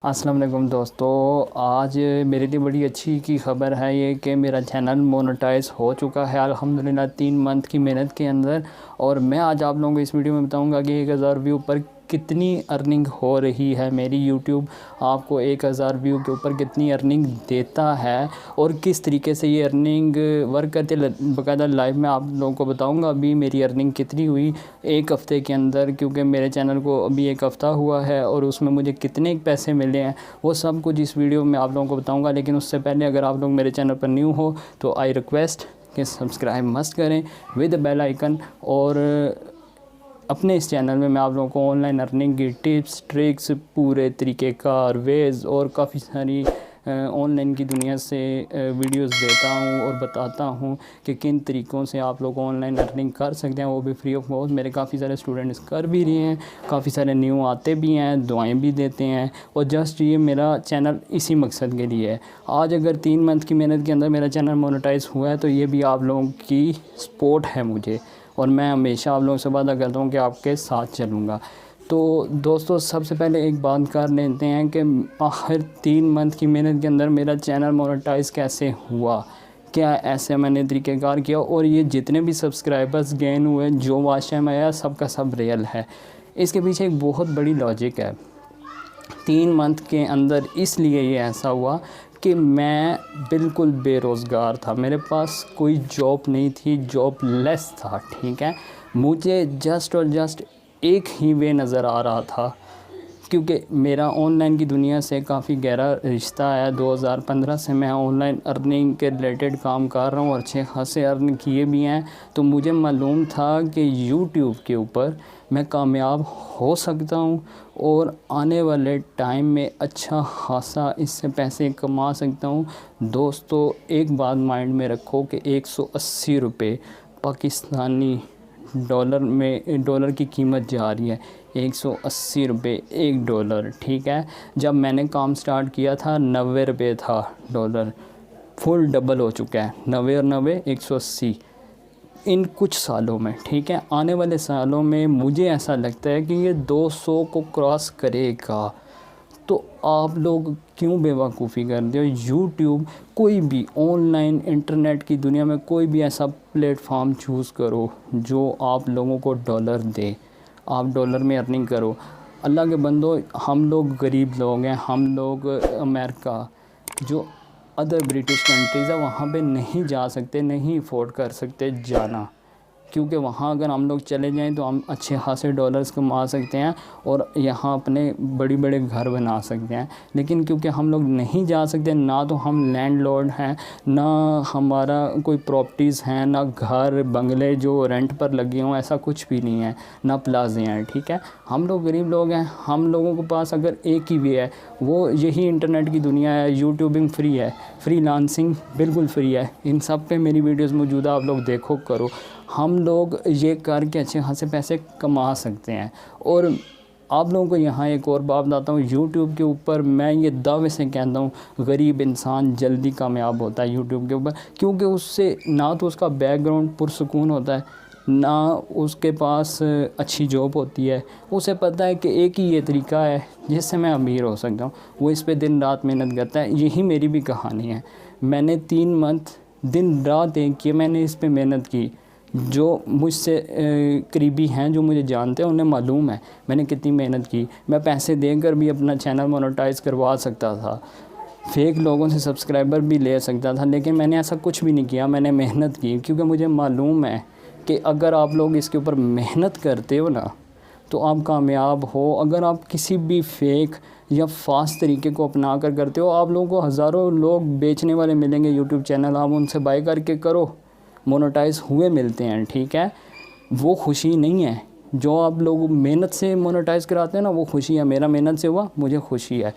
अस्सलाम वालेकुम दोस्तों। आज मेरे लिए बड़ी अच्छी की ख़बर है ये कि मेरा चैनल मोनेटाइज हो चुका है अल्हम्दुलिल्लाह 3 मंथ की मेहनत के अंदर। और मैं आज आप लोगों को इस वीडियो में बताऊंगा कि 1000 व्यू पर कितनी अर्निंग हो रही है। मेरी यूट्यूब आपको 1000 व्यू के ऊपर कितनी अर्निंग देता है और किस तरीके से ये अर्निंग वर्क करती है। बाकायदा लाइव में आप लोगों को बताऊंगा अभी मेरी अर्निंग कितनी हुई एक हफ़्ते के अंदर, क्योंकि मेरे चैनल को अभी एक हफ़्ता हुआ है और उसमें मुझे कितने पैसे मिले हैं वो सब कुछ इस वीडियो में आप लोगों को बताऊंगा। लेकिन उससे पहले अगर आप लोग मेरे चैनल पर न्यू हो तो आई रिक्वेस्ट कि सब्सक्राइब मस्ट करें विद बेल आइकन। और अपने इस चैनल में मैं आप लोगों को ऑनलाइन अर्निंग की टिप्स ट्रिक्स पूरे तरीक़ेकार वेज़ और काफ़ी सारी ऑनलाइन की दुनिया से वीडियोस देता हूँ और बताता हूँ कि किन तरीक़ों से आप लोग ऑनलाइन अर्निंग कर सकते हैं, वो भी फ्री ऑफ कॉस्ट। मेरे काफ़ी सारे स्टूडेंट्स कर भी रहे हैं, काफ़ी सारे न्यू आते भी हैं, दुआएं भी देते हैं। और जस्ट ये मेरा चैनल इसी मकसद के लिए है। आज अगर 3 मंथ की मेहनत के अंदर मेरा चैनल मोनेटाइज हुआ है तो ये भी आप लोगों की सपोर्ट है मुझे, और मैं हमेशा आप लोगों से वादा करता हूँ कि आपके साथ चलूँगा। तो दोस्तों सबसे पहले एक बात कर लेते हैं कि आखिर 3 मंथ की मेहनत के अंदर मेरा चैनल मोनेटाइज कैसे हुआ, क्या ऐसे मैंने तरीक़ेकार किया और ये जितने भी सब्सक्राइबर्स गेन हुए जो वॉच टाइम आया सबका सब रियल है। इसके पीछे एक बहुत बड़ी लॉजिक है। 3 मंथ के अंदर इसलिए ये ऐसा हुआ कि मैं बिल्कुल बेरोज़गार था, मेरे पास कोई जॉब नहीं थी, जॉब लेस था। ठीक है, मुझे जस्ट और जस्ट एक ही वे नज़र आ रहा था, क्योंकि मेरा ऑनलाइन की दुनिया से काफ़ी गहरा रिश्ता है। 2015 से मैं ऑनलाइन अर्निंग के रिलेटेड काम कर रहा हूँ और अच्छे खासे अर्न किए भी हैं। तो मुझे मालूम था कि यूट्यूब के ऊपर मैं कामयाब हो सकता हूँ और आने वाले टाइम में अच्छा खासा इससे पैसे कमा सकता हूँ। दोस्तों एक बात माइंड में रखो कि 180 रुपये पाकिस्तानी डॉलर की कीमत जा रही है। 180 रुपये $1। ठीक है, जब मैंने काम स्टार्ट किया था 90 रुपये था डॉलर, फुल डबल हो चुका है। 90 और 90 180 इन कुछ सालों में। ठीक है, आने वाले सालों में मुझे ऐसा लगता है कि ये 200 को क्रॉस करेगा। तो आप लोग क्यों बेवकूफ़ी करते हो। यूट्यूब कोई भी ऑनलाइन इंटरनेट की दुनिया में कोई भी ऐसा प्लेटफॉर्म चूज़ करो जो आप लोगों को डॉलर दे, आप डॉलर में अर्निंग करो। अल्लाह के बंदो, हम लोग गरीब लोग हैं, हम लोग अमेरिका जो अदर ब्रिटिश कंट्रीज़ है वहाँ पे नहीं जा सकते, नहीं अफोर्ड कर सकते जाना, क्योंकि वहाँ अगर हम लोग चले जाएं तो हम अच्छे खासे डॉलर्स कमा सकते हैं और यहाँ अपने बड़े बड़े घर बना सकते हैं। लेकिन क्योंकि हम लोग नहीं जा सकते, ना तो हम लैंडलॉर्ड हैं, ना हमारा कोई प्रॉपर्टीज़ हैं, ना घर बंगले जो रेंट पर लगे हों, ऐसा कुछ भी नहीं है, ना प्लाजे हैं। ठीक है, हम लोग गरीब लोग हैं। हम लोगों के पास अगर एक ही वे है, वो यही इंटरनेट की दुनिया है। यूट्यूबिंग फ्री है, फ्रीलांसिंग बिल्कुल फ्री है। इन सब पे मेरी वीडियोस मौजूद है, आप लोग देखो करो। हम लोग ये करके अच्छे खासे पैसे कमा सकते हैं। और आप लोगों को यहाँ एक और बात बताता हूँ, यूट्यूब के ऊपर मैं ये दावे से कहता हूँ गरीब इंसान जल्दी कामयाब होता है यूट्यूब के ऊपर, क्योंकि उससे ना तो उसका बैकग्राउंड पुरसुकून होता है, ना उसके पास अच्छी जॉब होती है। उसे पता है कि एक ही ये तरीका है जिससे मैं अमीर हो सकता हूँ, वो इस पे दिन रात मेहनत करता है। यही मेरी भी कहानी है। मैंने 3 मंथ दिन रात एक किए, मैंने इस पे मेहनत की। जो मुझसे करीबी हैं, जो मुझे जानते हैं, उन्हें मालूम है मैंने कितनी मेहनत की। मैं पैसे देकर भी अपना चैनल मोनेटाइज करवा सकता था, फेक लोगों से सब्सक्राइबर भी ले सकता था, लेकिन मैंने ऐसा कुछ भी नहीं किया। मैंने मेहनत की, क्योंकि मुझे मालूम है कि अगर आप लोग इसके ऊपर मेहनत करते हो ना तो आप कामयाब हो। अगर आप किसी भी फेक या फास्ट तरीके को अपना कर करते हो, आप लोगों को हज़ारों लोग बेचने वाले मिलेंगे यूट्यूब चैनल, आप उनसे बाय करके करो, मोनेटाइज हुए मिलते हैं। ठीक है, वो खुशी नहीं है जो आप लोग मेहनत से मोनेटाइज कराते हैं ना, वो खुशी है। मेरा मेहनत से हुआ, मुझे खुशी है।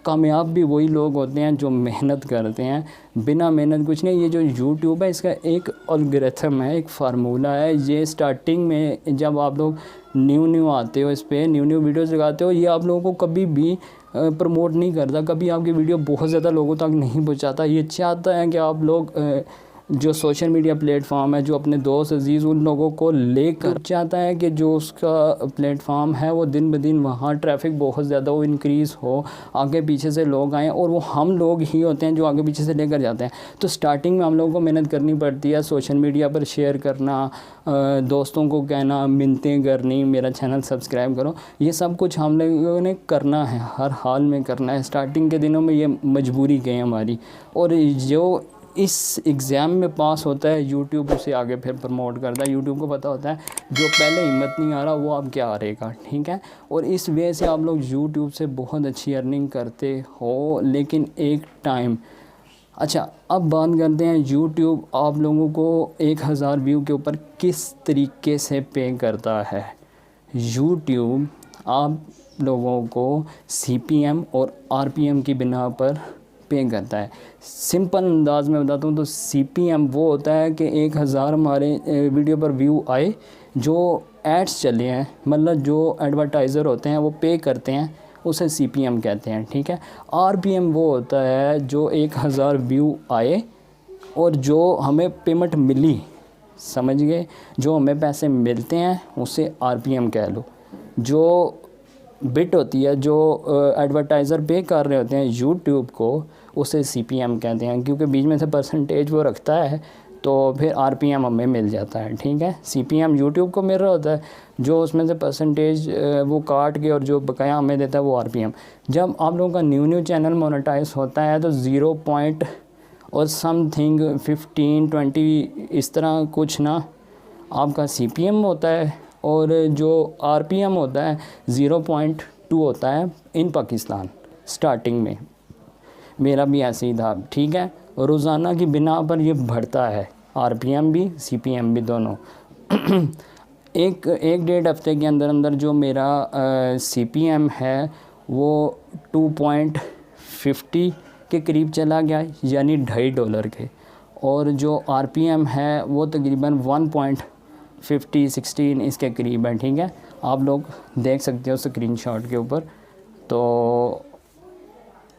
कामयाब भी वही लोग होते हैं जो मेहनत करते हैं, बिना मेहनत कुछ नहीं। ये जो यूट्यूब है इसका एक एल्गोरिथम है, एक फार्मूला है। ये स्टार्टिंग में जब आप लोग न्यू आते हो, इस पर न्यू वीडियोस लगाते हो, ये आप लोगों को कभी भी प्रमोट नहीं करता, कभी आपकी वीडियो बहुत ज़्यादा लोगों तक नहीं पहुंचाता। ये चाहता है कि आप लोग जो सोशल मीडिया प्लेटफॉर्म है, जो अपने दोस्त अजीज़ उन लोगों को लेकर चाहता है कि जो उसका प्लेटफॉर्म है वो दिन ब दिन वहाँ ट्रैफिक बहुत ज़्यादा वो इंक्रीज़ हो, आगे पीछे से लोग आएँ, और वो हम लोग ही होते हैं जो आगे पीछे से लेकर जाते हैं। तो स्टार्टिंग में हम लोगों को मेहनत करनी पड़ती है, सोशल मीडिया पर शेयर करना, दोस्तों को कहना, मिन्नतें करनी, मेरा चैनल सब्सक्राइब करो, ये सब कुछ हम लोगों ने करना है, हर हाल में करना है। स्टार्टिंग के दिनों में ये मजबूरी गई हमारी। और जो इस एग्ज़ाम में पास होता है यूट्यूब उसे आगे फिर प्रमोट करता है। यूट्यूब को पता होता है जो पहले हिम्मत नहीं आ रहा वो अब क्या हारेगा, ठीक है। और इस वजह से आप लोग यूट्यूब से बहुत अच्छी अर्निंग करते हो, लेकिन एक टाइम। अच्छा, अब बात करते हैं यूट्यूब आप लोगों को 1000 व्यू के ऊपर किस तरीके से पे करता है। यूट्यूब आप लोगों को CPM और RPM की बिना पर पे करता है। सिंपल अंदाज में बताता हूँ तो CPM वो होता है कि 1000 हमारे वीडियो पर व्यू आए, जो एड्स चले हैं, मतलब जो एडवर्टाइज़र होते हैं वो पे करते हैं, उसे CPM कहते हैं, ठीक है। RPM वो होता है जो 1000 व्यू आए और जो हमें पेमेंट मिली, समझ गए, जो हमें पैसे मिलते हैं उसे RPM कह लो। जो बिट होती है जो एडवर्टाइज़र पे कर रहे होते हैं यूट्यूब को, उसे CPM कहते हैं, क्योंकि बीच में से परसेंटेज वो रखता है तो फिर RPM हमें मिल जाता है, ठीक है। CPM यूट्यूब को मिल रहा होता है, जो उसमें से परसेंटेज वो काट के और जो बकाया हमें देता है वो RPM। जब आप लोगों का न्यू चैनल मोनेटाइज होता है तो 0 पॉइंट और समथिंग 15-20 इस तरह कुछ ना आपका CPM होता है, और जो RPM होता है 0.2 होता है इन पाकिस्तान। स्टार्टिंग में मेरा भी ऐसे ही था, ठीक है। रोज़ाना की बिना पर ये बढ़ता है, RPM भी CPM भी दोनों। एक डेढ़ हफ्ते के अंदर अंदर जो मेरा CPM है वो 2.50 के करीब चला गया, यानी $2.5 के, और जो RPM है वो तकरीबन 1.50-16 इसके करीब है, ठीक है। आप लोग देख सकते हो स्क्रीनशॉट के ऊपर। तो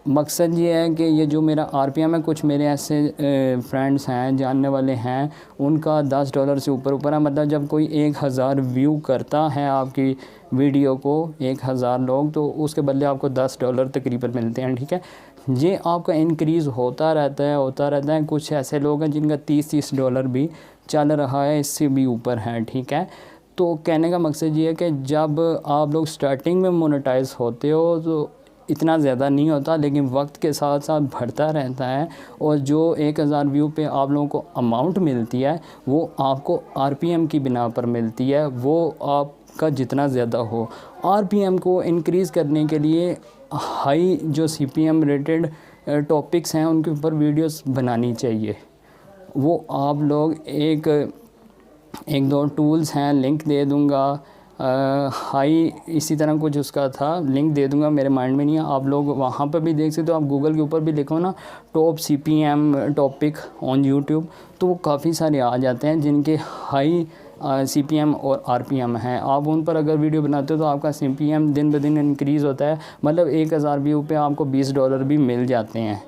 मकसद ये है कि ये जो मेरा RPM है, कुछ मेरे ऐसे फ्रेंड्स हैं, जानने वाले हैं, उनका $10 से ऊपर है। मतलब जब कोई 1000 व्यू करता है आपकी वीडियो को, 1000 लोग, तो उसके बदले आपको $10 तकरीबन मिलते हैं, ठीक है। ये आपका इंक्रीज़ होता रहता है। कुछ ऐसे लोग हैं जिनका $30 भी चल रहा है, इससे भी ऊपर है, ठीक है। तो कहने का मकसद ये है कि जब आप लोग स्टार्टिंग में मोनेटाइज होते हो तो इतना ज़्यादा नहीं होता, लेकिन वक्त के साथ साथ बढ़ता रहता है। और जो 1000 व्यू पे आप लोगों को अमाउंट मिलती है वो आपको RPM की बिना पर मिलती है, वो आपका जितना ज़्यादा हो। RPM को इंक्रीज़ करने के लिए हाई जो CPM रेटेड टॉपिक्स हैं उनके ऊपर वीडियोस बनानी चाहिए। वो आप लोग एक 2 टूल्स हैं, लिंक दे दूँगा, हाई इसी तरह कुछ उसका था, लिंक दे दूंगा, मेरे माइंड में नहीं है, आप लोग वहाँ पर भी देख सकते हो। आप गूगल के ऊपर भी लिखो ना top CPM topic on YouTube, तो वो काफ़ी सारे आ जाते हैं जिनके हाई CPM और RPM हैं। आप उन पर अगर वीडियो बनाते हो तो आपका CPM दिन ब दिन इंक्रीज़ होता है। मतलब 1000 व्यू पे आपको $20 भी मिल जाते हैं,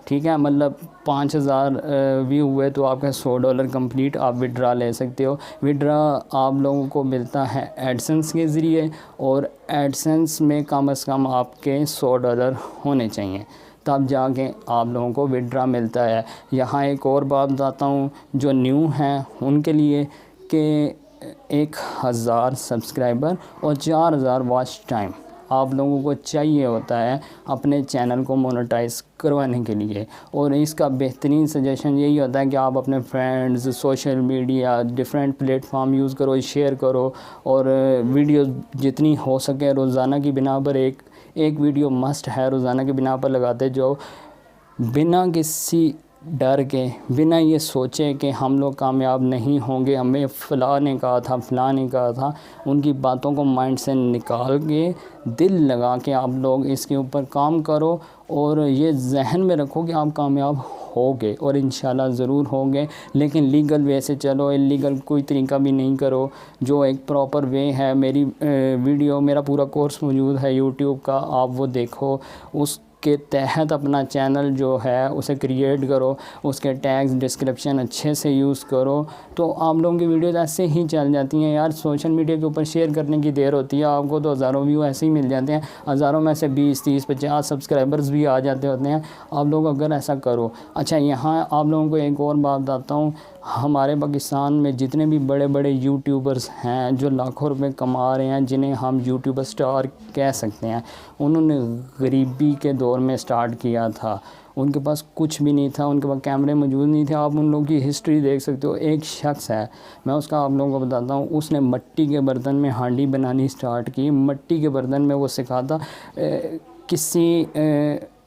ठीक है। मतलब 5000 व्यू हुए तो आपका $100 कंप्लीट आप विड्रा ले सकते हो। विड्रा आप लोगों को मिलता है एडसेंस के ज़रिए, और एडसेंस में कम से कम आपके $100 होने चाहिए, तब जाके आप लोगों को विड्रा मिलता है। यहाँ एक और बात बताता हूँ जो न्यू हैं उनके लिए, कि 1000 सब्सक्राइबर और 4000 वॉच टाइम आप लोगों को चाहिए होता है अपने चैनल को मोनेटाइज करवाने के लिए। और इसका बेहतरीन सजेशन यही होता है कि आप अपने friends, social media, different platform use करो, शेयर करो, और वीडियो जितनी हो सके रोज़ाना की बिना पर एक वीडियो मस्ट है रोज़ाना की बिना पर लगाते, जो बिना किसी डर के, बिना ये सोचे कि हम लोग कामयाब नहीं होंगे, हमें फ़लाँ ने कहा था, उनकी बातों को माइंड से निकाल के दिल लगा के आप लोग इसके ऊपर काम करो, और ये जहन में रखो कि आप कामयाब होगे, और इंशाल्लाह ज़रूर होगे। लेकिन लीगल वे से चलो, इलीगल कोई तरीका भी नहीं करो, जो एक प्रॉपर वे है। मेरी वीडियो, मेरा पूरा कोर्स मौजूद है यूट्यूब का, आप वो देखो, उस के तहत अपना चैनल जो है उसे क्रिएट करो, उसके टैग्स डिस्क्रिप्शन अच्छे से यूज़ करो, तो आप लोगों की वीडियोज़ ऐसे ही चल जाती हैं यार। सोशल मीडिया के ऊपर शेयर करने की देर होती है, आपको तो हज़ारों व्यू ऐसे ही मिल जाते हैं, हज़ारों में से 20 30 50 सब्सक्राइबर्स भी आ जाते होते हैं। आप लोग अगर ऐसा करो। अच्छा, यहाँ आप लोगों को एक और बात बताता हूँ, हमारे पाकिस्तान में जितने भी बड़े बड़े यूट्यूबर्स हैं जो लाखों रुपए कमा रहे हैं, जिन्हें हम यूट्यूबर स्टार कह सकते हैं, उन्होंने गरीबी के दौर में स्टार्ट किया था। उनके पास कुछ भी नहीं था, उनके पास कैमरे मौजूद नहीं थे। आप उन लोगों की हिस्ट्री देख सकते हो। एक शख्स है, मैं उसका आप लोगों को बताता हूँ, उसने मिट्टी के बर्तन में हांडी बनानी स्टार्ट की। मिट्टी के बर्तन में वो सिखाता किसी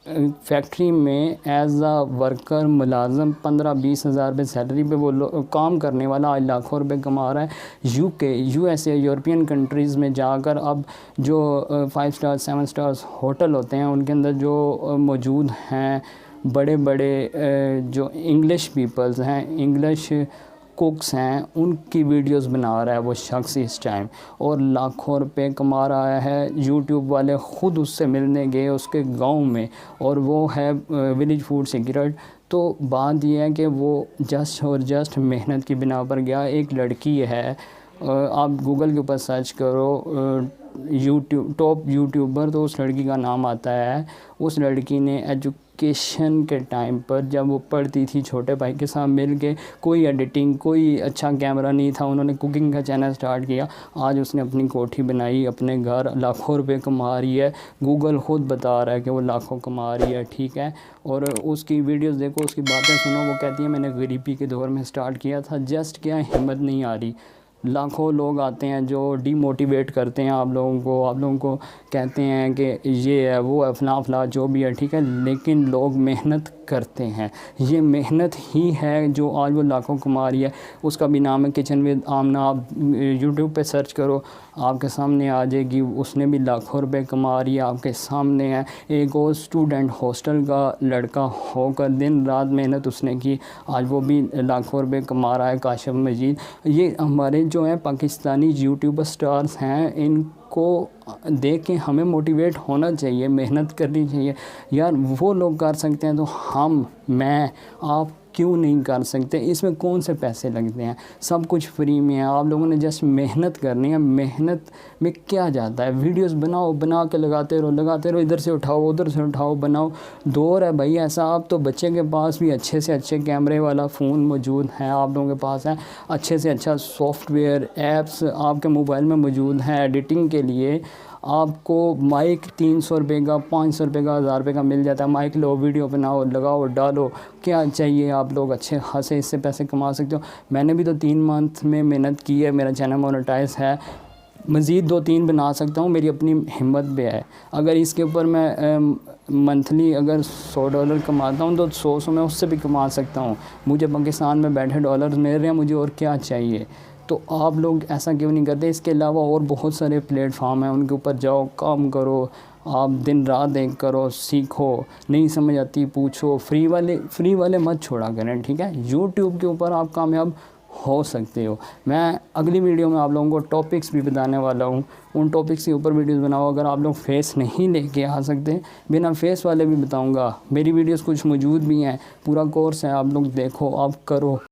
फैक्ट्री में एज आ वर्कर मुलाजम 15-20 हज़ार रुपये सैलरी पे वो काम करने वाला आज लाखों रुपए कमा रहा है। यूके, यूएसए, यूरोपियन कंट्रीज़ में जाकर अब जो 5 स्टार 7 स्टार्स होटल होते हैं उनके अंदर जो मौजूद हैं बड़े बड़े जो इंग्लिश पीपल्स हैं, इंग्लिश कुक्स हैं, उनकी वीडियोस बना रहा है वो शख्स इस टाइम, और लाखों रुपए कमा रहा है। यूट्यूब वाले ख़ुद उससे मिलने गए उसके गांव में, और वो है विलेज फूड सीक्रेट। तो बात यह है कि वो जस्ट और जस्ट मेहनत की बिना पर गया। एक लड़की है, आप गूगल के ऊपर सर्च करो टॉप यूट्यूबर, तो उस लड़की का नाम आता है। उस लड़की ने एजुकेशन के टाइम पर जब वो पढ़ती थी छोटे भाई के साथ मिल के, कोई एडिटिंग, कोई अच्छा कैमरा नहीं था, उन्होंने कुकिंग का चैनल स्टार्ट किया। आज उसने अपनी कोठी बनाई, अपने घर, लाखों रुपए कमा रही है। गूगल ख़ुद बता रहा है कि वो लाखों कमा रही है, ठीक है। और उसकी वीडियोस देखो, उसकी बातें सुनो। वो कहती है मैंने गरीबी के दौर में स्टार्ट किया था। जस्ट क्या हिम्मत नहीं आ रही। लाखों लोग आते हैं जो डीमोटिवेट करते हैं आप लोगों को कहते हैं कि ये है वो है फलां जो भी है, ठीक है, लेकिन लोग मेहनत करते हैं। ये मेहनत ही है जो आज वो लाखों कमा रही है। उसका भी नाम है किचन विद आमना। आप यूट्यूब पे सर्च करो, आपके सामने आ जाएगी। उसने भी लाखों रुपए कमा रही है, आपके सामने है। एक और स्टूडेंट, हॉस्टल का लड़का होकर दिन रात मेहनत उसने की, आज वो भी लाखों रुपए कमा रहा है, काशिफ मजीद। ये हमारे जो हैं पाकिस्तानी यूट्यूबर स्टार्स हैं, इनको देख के हमें मोटिवेट होना चाहिए, मेहनत करनी चाहिए। यार वो लोग कर सकते हैं तो मैं आप क्यों नहीं कर सकते? इसमें कौन से पैसे लगते हैं? सब कुछ फ्री में है। आप लोगों ने जस्ट मेहनत करनी है। मेहनत में क्या जाता है? वीडियोस बनाओ, बना के लगाते रहो, इधर से उठाओ उधर से उठाओ, बनाओ। दौर है भाई ऐसा। आप तो बच्चे के पास भी अच्छे से अच्छे कैमरे वाला फ़ोन मौजूद है, आप लोगों के पास है अच्छे से अच्छा सॉफ्टवेयर ऐप्स आपके मोबाइल में मौजूद हैं एडिटिंग के लिए। आपको माइक 300 रुपये का, 500 रुपये का, 1000 रुपये का मिल जाता है। माइक लो, वीडियो बनाओ, लगाओ, डालो, क्या चाहिए? आप लोग अच्छे खासे इससे पैसे कमा सकते हो। मैंने भी तो 3 मंथ में मेहनत की है, मेरा चैनल मोनेटाइज है। मज़ीद 2-3 बना सकता हूँ, मेरी अपनी हिम्मत पे है। अगर इसके ऊपर मैं मंथली अगर $100 कमाता हूँ तो 100 मैं उससे भी कमा सकता हूँ। मुझे पाकिस्तान में बैठे डॉलर्स मिल रहे हैं, मुझे और क्या चाहिए? तो आप लोग ऐसा क्यों नहीं करते? इसके अलावा और बहुत सारे प्लेटफॉर्म हैं, उनके ऊपर जाओ, काम करो। आप दिन रात एक करो, सीखो, नहीं समझ आती पूछो। फ्री वाले मत छोड़ा करें, ठीक है। यूट्यूब के ऊपर आप कामयाब हो सकते हो। मैं अगली वीडियो में आप लोगों को टॉपिक्स भी बताने वाला हूँ, उन टॉपिक्स के ऊपर वीडियोस बनाओ। अगर आप लोग फेस नहीं लेके आ सकते, बिना फेस वाले भी बताऊँगा। मेरी वीडियोस कुछ मौजूद भी हैं, पूरा कोर्स है, आप लोग देखो, आप करो।